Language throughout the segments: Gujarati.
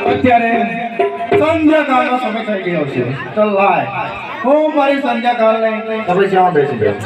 અત્યારે સંધ્યાકાળનો સમય થઈ ગયો છે તો લાય હું મારી સંધ્યાકાળ લઈને આપણે જ્યાં બેસી ગયો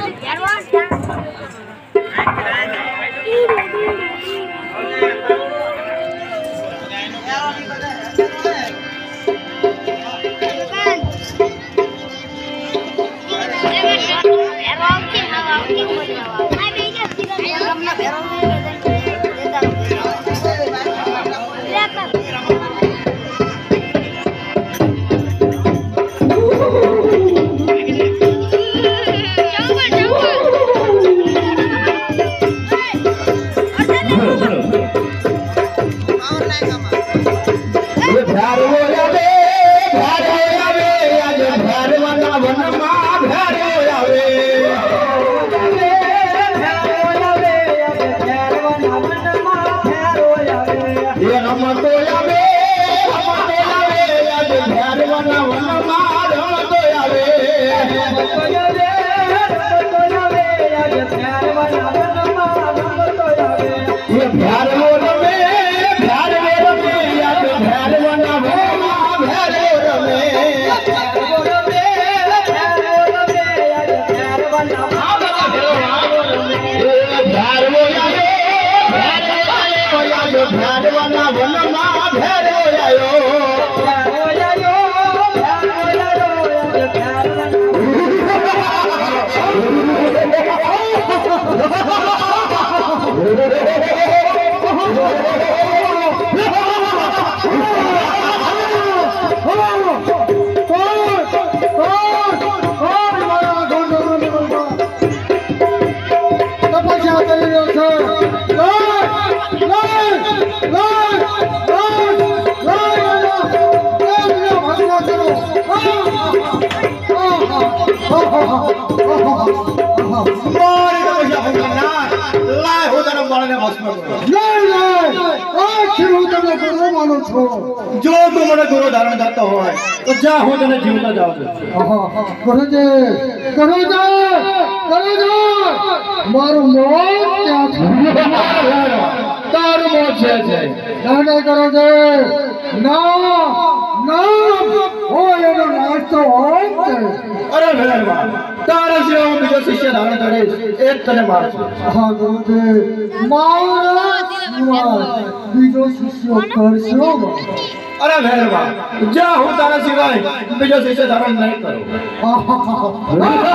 जो तू મને ગુરુ ધારણ કરતો હોય તો જા હું તને જીવતા જાઉં છું મારું મોત ક્યાં છે તારું મોત છે નહીં કરો છે ના હોય એનો નાસ્તો હોય અરે ભગવાન તારા સિવાય હું બીજો શિષ્ય ધારણ કરીશ એ જ તને મારશે હા ગુરુદેવ બીજો શિષ્ય કરશો અરે ભગવાન જા હું તારા સિવાય બીજો શિષ્ય ધારણ નહીં કરું હા